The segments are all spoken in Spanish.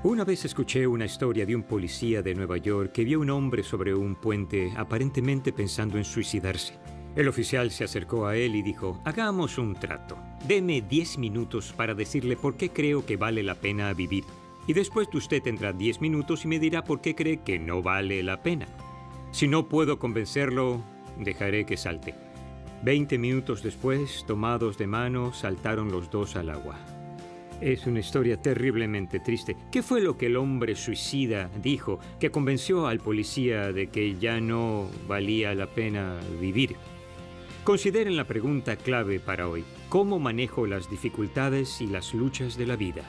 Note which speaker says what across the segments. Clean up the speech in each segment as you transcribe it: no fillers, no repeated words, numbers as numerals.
Speaker 1: Una vez escuché una historia de un policía de Nueva York que vio a un hombre sobre un puente aparentemente pensando en suicidarse. El oficial se acercó a él y dijo: hagamos un trato. Deme 10 minutos para decirle por qué creo que vale la pena vivir. Y después usted tendrá 10 minutos y me dirá por qué cree que no vale la pena. Si no puedo convencerlo, dejaré que salte. 20 minutos después, tomados de mano, saltaron los dos al agua. Es una historia terriblemente triste. ¿Qué fue lo que el hombre suicida dijo que convenció al policía de que ya no valía la pena vivir? Consideren la pregunta clave para hoy: ¿cómo manejo las dificultades y las luchas de la vida?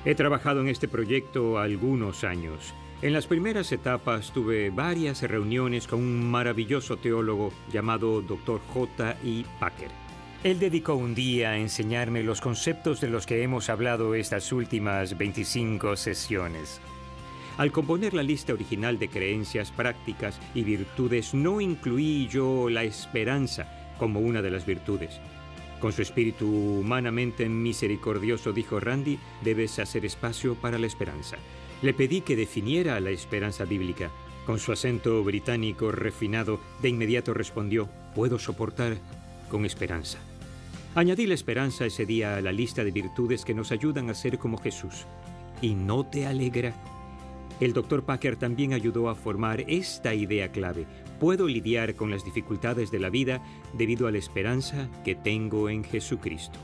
Speaker 1: He trabajado en este proyecto algunos años. En las primeras etapas tuve varias reuniones con un maravilloso teólogo llamado Dr. J.I. Packer. Él dedicó un día a enseñarme los conceptos de los que hemos hablado estas últimas 25 sesiones. Al componer la lista original de creencias, prácticas y virtudes, no incluí yo la esperanza como una de las virtudes. Con su espíritu humanamente misericordioso, dijo Randy, debes hacer espacio para la esperanza. Le pedí que definiera la esperanza bíblica. Con su acento británico refinado, de inmediato respondió: puedo soportar con esperanza. Añadí la esperanza ese día a la lista de virtudes que nos ayudan a ser como Jesús. ¿Y no te alegra? El Dr. Packer también ayudó a formar esta idea clave: puedo lidiar con las dificultades de la vida debido a la esperanza que tengo en Jesucristo.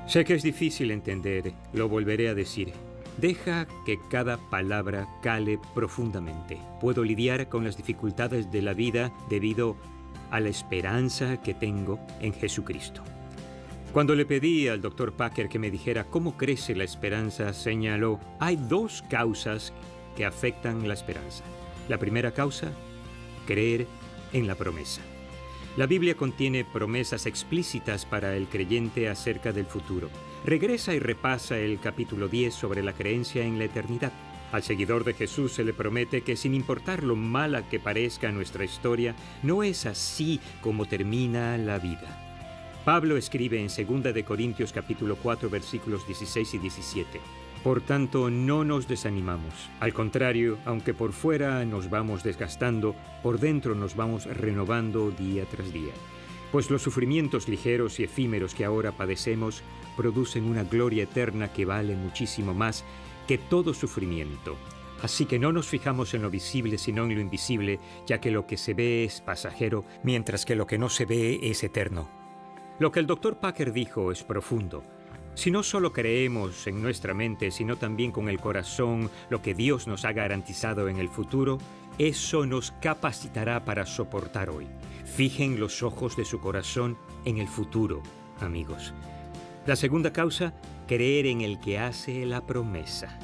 Speaker 1: Sé que es difícil entender, lo volveré a decir. Deja que cada palabra cale profundamente. Puedo lidiar con las dificultades de la vida debido a la esperanza que tengo en Jesucristo. Cuando le pedí al Dr. Packer que me dijera cómo crece la esperanza, señaló: hay dos causas que afectan la esperanza. La primera causa, creer en la promesa. La Biblia contiene promesas explícitas para el creyente acerca del futuro. Regresa y repasa el capítulo 10 sobre la creencia en la eternidad. Al seguidor de Jesús se le promete que, sin importar lo mala que parezca nuestra historia, no es así como termina la vida. Pablo escribe en 2 de Corintios capítulo 4 versículos 16 y 17. Por tanto, no nos desanimamos. Al contrario, aunque por fuera nos vamos desgastando, por dentro nos vamos renovando día tras día. Pues los sufrimientos ligeros y efímeros que ahora padecemos producen una gloria eterna que vale muchísimo más que todo sufrimiento. Así que no nos fijamos en lo visible, sino en lo invisible, ya que lo que se ve es pasajero, mientras que lo que no se ve es eterno. Lo que el Dr. Packer dijo es profundo. Si no solo creemos en nuestra mente, sino también con el corazón lo que Dios nos ha garantizado en el futuro, eso nos capacitará para soportar hoy. Fijen los ojos de su corazón en el futuro, amigos. La segunda causa, creer en el que hace la promesa.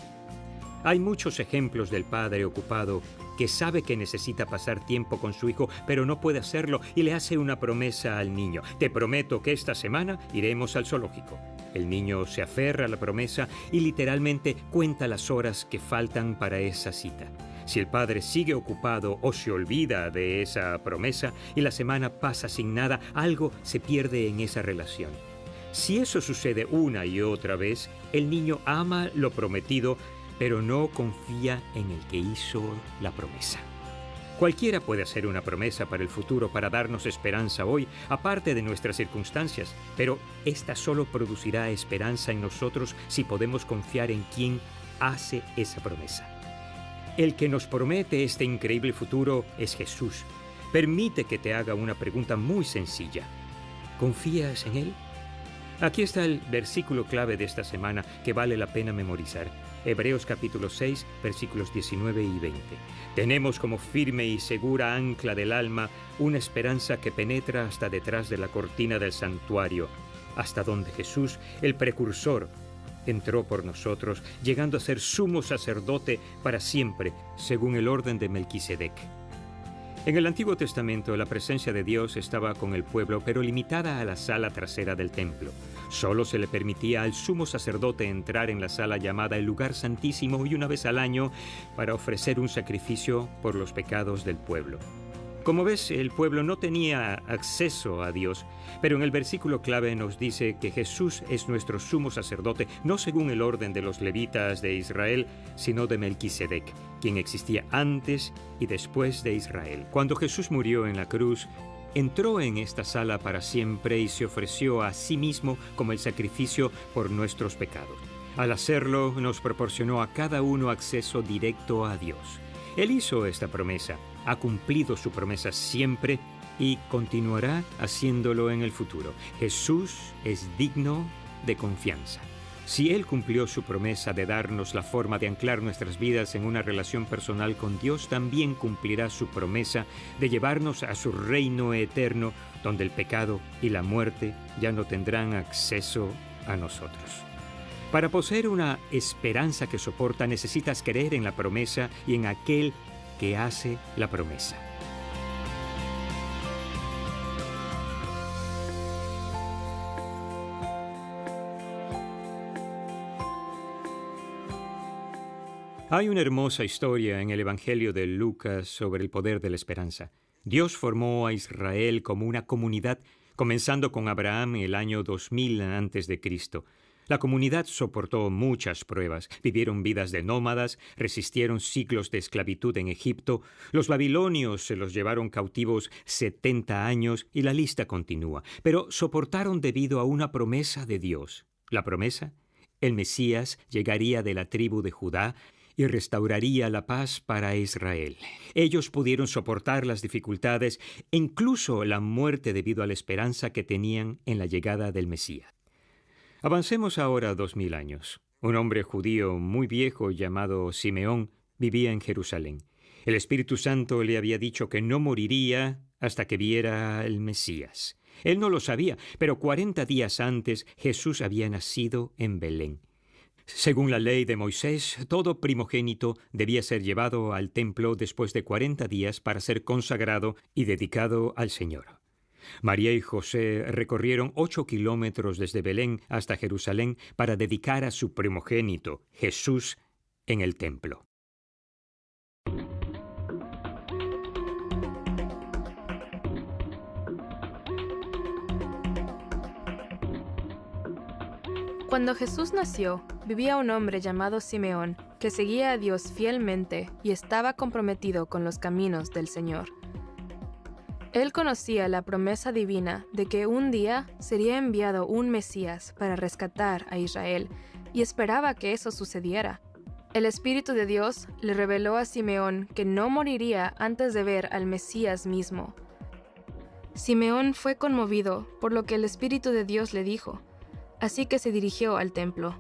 Speaker 1: Hay muchos ejemplos del padre ocupado que sabe que necesita pasar tiempo con su hijo, pero no puede hacerlo y le hace una promesa al niño. Te prometo que esta semana iremos al zoológico. El niño se aferra a la promesa y literalmente cuenta las horas que faltan para esa cita. Si el padre sigue ocupado o se olvida de esa promesa y la semana pasa sin nada, algo se pierde en esa relación. Si eso sucede una y otra vez, el niño ama lo prometido, pero no confía en el que hizo la promesa. Cualquiera puede hacer una promesa para el futuro para darnos esperanza hoy, aparte de nuestras circunstancias, pero esta solo producirá esperanza en nosotros si podemos confiar en quien hace esa promesa. El que nos promete este increíble futuro es Jesús. Permite que te haga una pregunta muy sencilla. ¿Confías en Él? Aquí está el versículo clave de esta semana que vale la pena memorizar. Hebreos capítulo 6, versículos 19 y 20. Tenemos como firme y segura ancla del alma una esperanza que penetra hasta detrás de la cortina del santuario, hasta donde Jesús, el precursor, entró por nosotros, llegando a ser sumo sacerdote para siempre, según el orden de Melquisedec. En el Antiguo Testamento, la presencia de Dios estaba con el pueblo, pero limitada a la sala trasera del templo. Solo se le permitía al sumo sacerdote entrar en la sala llamada el Lugar Santísimo y una vez al año para ofrecer un sacrificio por los pecados del pueblo. Como ves, el pueblo no tenía acceso a Dios, pero en el versículo clave nos dice que Jesús es nuestro sumo sacerdote, no según el orden de los levitas de Israel, sino de Melquisedec, quien existía antes y después de Israel. Cuando Jesús murió en la cruz, entró en esta sala para siempre y se ofreció a sí mismo como el sacrificio por nuestros pecados. Al hacerlo, nos proporcionó a cada uno acceso directo a Dios. Él hizo esta promesa, ha cumplido su promesa siempre y continuará haciéndolo en el futuro. Jesús es digno de confianza. Si Él cumplió su promesa de darnos la forma de anclar nuestras vidas en una relación personal con Dios, también cumplirá su promesa de llevarnos a su reino eterno, donde el pecado y la muerte ya no tendrán acceso a nosotros. Para poseer una esperanza que soporta, necesitas creer en la promesa y en aquel que hace la promesa. Hay una hermosa historia en el Evangelio de Lucas sobre el poder de la esperanza. Dios formó a Israel como una comunidad, comenzando con Abraham en el año 2000 a.C. La comunidad soportó muchas pruebas, vivieron vidas de nómadas, resistieron siglos de esclavitud en Egipto, los babilonios se los llevaron cautivos 70 años y la lista continúa, pero soportaron debido a una promesa de Dios. ¿La promesa? El Mesías llegaría de la tribu de Judá y restauraría la paz para Israel. Ellos pudieron soportar las dificultades e incluso la muerte debido a la esperanza que tenían en la llegada del Mesías. Avancemos ahora 2000 años. Un hombre judío muy viejo llamado Simeón vivía en Jerusalén. El Espíritu Santo le había dicho que no moriría hasta que viera al Mesías. Él no lo sabía, pero 40 días antes Jesús había nacido en Belén. Según la ley de Moisés, todo primogénito debía ser llevado al templo después de 40 días para ser consagrado y dedicado al Señor. María y José recorrieron 8 kilómetros desde Belén hasta Jerusalén para dedicar a su primogénito, Jesús, en el templo.
Speaker 2: Cuando Jesús nació, vivía un hombre llamado Simeón, que seguía a Dios fielmente y estaba comprometido con los caminos del Señor. Él conocía la promesa divina de que un día sería enviado un Mesías para rescatar a Israel y esperaba que eso sucediera. El Espíritu de Dios le reveló a Simeón que no moriría antes de ver al Mesías mismo. Simeón fue conmovido por lo que el Espíritu de Dios le dijo, así que se dirigió al templo.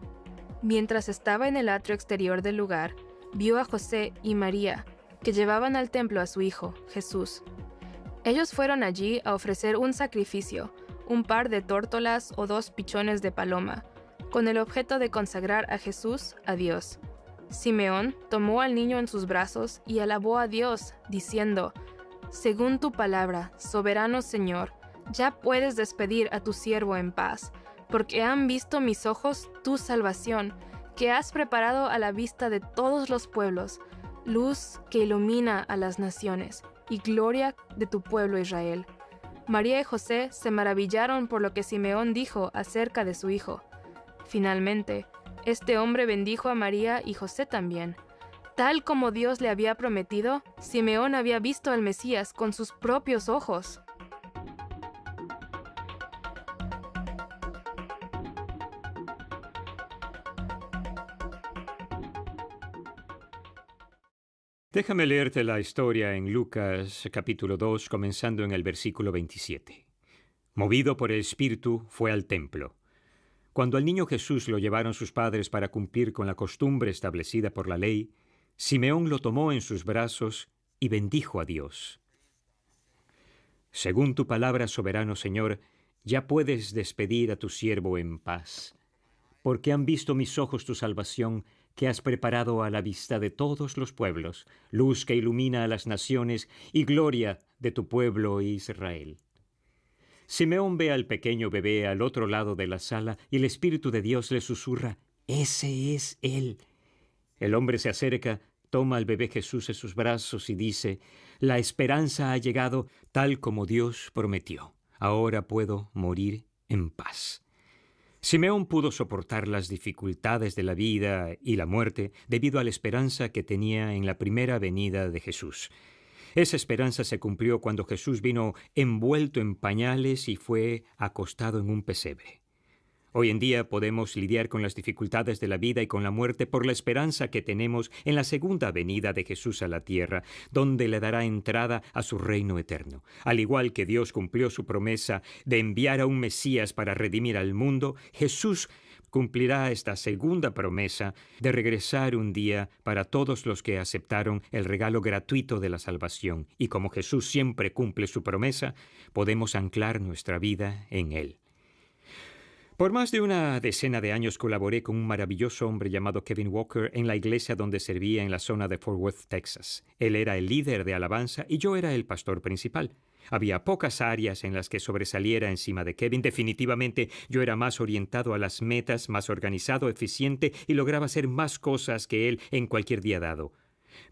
Speaker 2: Mientras estaba en el atrio exterior del lugar, vio a José y María, que llevaban al templo a su hijo, Jesús. Ellos fueron allí a ofrecer un sacrificio, un par de tórtolas o 2 pichones de paloma, con el objeto de consagrar a Jesús a Dios. Simeón tomó al niño en sus brazos y alabó a Dios, diciendo, «Según tu palabra, soberano Señor, ya puedes despedir a tu siervo en paz, porque han visto mis ojos tu salvación, que has preparado a la vista de todos los pueblos, luz que ilumina a las naciones, y gloria de tu pueblo Israel». María y José se maravillaron por lo que Simeón dijo acerca de su hijo. Finalmente, este hombre bendijo a María y José también. Tal como Dios le había prometido, Simeón había visto al Mesías con sus propios ojos.
Speaker 1: Déjame leerte la historia en Lucas capítulo 2, comenzando en el versículo 27. Movido por el Espíritu, fue al templo. Cuando al niño Jesús lo llevaron sus padres para cumplir con la costumbre establecida por la ley, Simeón lo tomó en sus brazos y bendijo a Dios. Según tu palabra, soberano Señor, ya puedes despedir a tu siervo en paz, porque han visto mis ojos tu salvación, que has preparado a la vista de todos los pueblos, luz que ilumina a las naciones y gloria de tu pueblo Israel. Simeón ve al pequeño bebé al otro lado de la sala y el Espíritu de Dios le susurra, «Ese es él». El hombre se acerca, toma al bebé Jesús en sus brazos y dice: «La esperanza ha llegado tal como Dios prometió. Ahora puedo morir en paz». Simeón pudo soportar las dificultades de la vida y la muerte debido a la esperanza que tenía en la primera venida de Jesús. Esa esperanza se cumplió cuando Jesús vino envuelto en pañales y fue acostado en un pesebre. Hoy en día podemos lidiar con las dificultades de la vida y con la muerte por la esperanza que tenemos en la segunda venida de Jesús a la tierra, donde le dará entrada a su reino eterno. Al igual que Dios cumplió su promesa de enviar a un Mesías para redimir al mundo, Jesús cumplirá esta segunda promesa de regresar un día para todos los que aceptaron el regalo gratuito de la salvación. Y como Jesús siempre cumple su promesa, podemos anclar nuestra vida en Él. Por más de una decena de años colaboré con un maravilloso hombre llamado Kevin Walker en la iglesia donde servía en la zona de Fort Worth, Texas. Él era el líder de alabanza y yo era el pastor principal. Había pocas áreas en las que sobresaliera encima de Kevin. Definitivamente yo era más orientado a las metas, más organizado, eficiente y lograba hacer más cosas que él en cualquier día dado.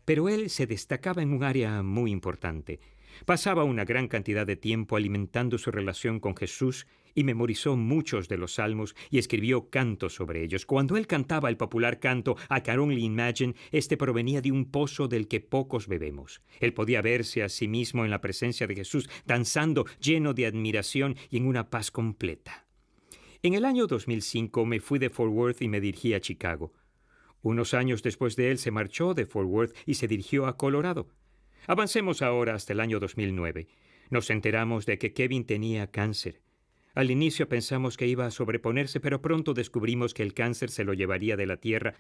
Speaker 1: Pero él se destacaba en un área muy importante. Pasaba una gran cantidad de tiempo alimentando su relación con Jesús y memorizó muchos de los salmos y escribió cantos sobre ellos. Cuando él cantaba el popular canto I Can Only Imagine, este provenía de un pozo del que pocos bebemos. Él podía verse a sí mismo en la presencia de Jesús, danzando, lleno de admiración y en una paz completa. En el año 2005 me fui de Fort Worth y me dirigí a Chicago. Unos años después de él se marchó de Fort Worth y se dirigió a Colorado. Avancemos ahora hasta el año 2009. Nos enteramos de que Kevin tenía cáncer. Al inicio pensamos que iba a sobreponerse, pero pronto descubrimos que el cáncer se lo llevaría de la tierra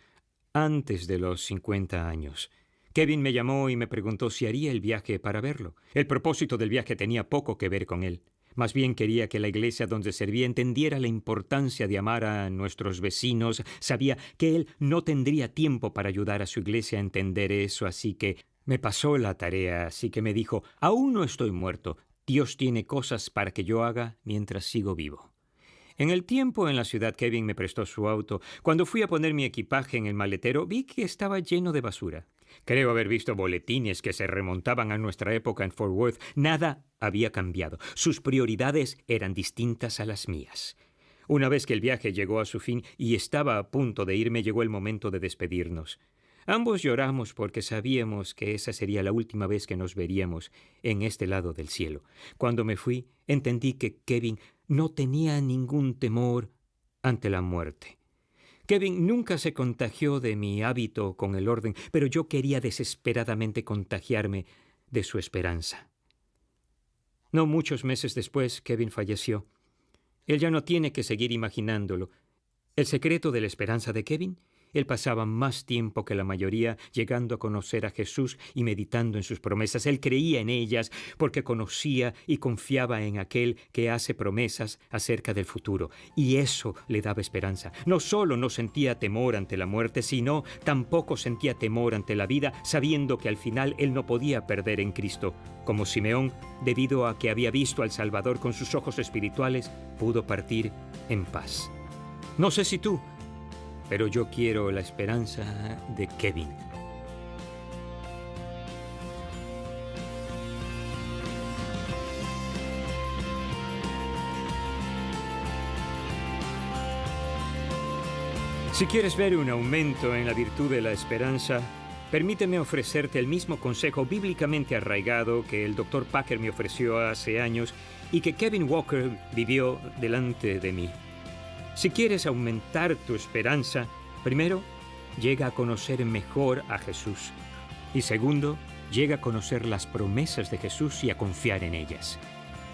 Speaker 1: antes de los 50 años. Kevin me llamó y me preguntó si haría el viaje para verlo. El propósito del viaje tenía poco que ver con él. Más bien quería que la iglesia donde servía entendiera la importancia de amar a nuestros vecinos. Sabía que él no tendría tiempo para ayudar a su iglesia a entender eso, así que me pasó la tarea, así que me dijo: «Aún no estoy muerto. Dios tiene cosas para que yo haga mientras sigo vivo». En el tiempo en la ciudad, Kevin me prestó su auto. Cuando fui a poner mi equipaje en el maletero, vi que estaba lleno de basura. Creo haber visto boletines que se remontaban a nuestra época en Fort Worth. Nada había cambiado. Sus prioridades eran distintas a las mías. Una vez que el viaje llegó a su fin y estaba a punto de irme, llegó el momento de despedirnos. Ambos lloramos porque sabíamos que esa sería la última vez que nos veríamos en este lado del cielo. Cuando me fui, entendí que Kevin no tenía ningún temor ante la muerte. Kevin nunca se contagió de mi hábito con el orden, pero yo quería desesperadamente contagiarme de su esperanza. No muchos meses después, Kevin falleció. Él ya no tiene que seguir imaginándolo. El secreto de la esperanza de Kevin: él pasaba más tiempo que la mayoría llegando a conocer a Jesús y meditando en sus promesas. Él creía en ellas porque conocía y confiaba en aquel que hace promesas acerca del futuro. Y eso le daba esperanza. No solo no sentía temor ante la muerte, sino tampoco sentía temor ante la vida, sabiendo que al final él no podía perder en Cristo. Como Simeón, debido a que había visto al Salvador con sus ojos espirituales, pudo partir en paz. No sé si tú, pero yo quiero la esperanza de Kevin. Si quieres ver un aumento en la virtud de la esperanza, permíteme ofrecerte el mismo consejo bíblicamente arraigado que el Dr. Packer me ofreció hace años y que Kevin Walker vivió delante de mí. Si quieres aumentar tu esperanza, primero, llega a conocer mejor a Jesús. Y segundo, llega a conocer las promesas de Jesús y a confiar en ellas.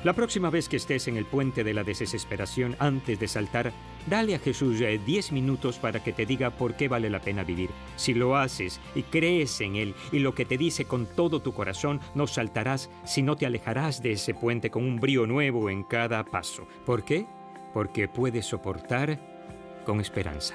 Speaker 1: La próxima vez que estés en el puente de la desesperación, antes de saltar, dale a Jesús 10 minutos para que te diga por qué vale la pena vivir. Si lo haces y crees en Él y lo que te dice con todo tu corazón, no saltarás, sino te alejarás de ese puente con un brío nuevo en cada paso. ¿Por qué? Porque puedes soportar con esperanza.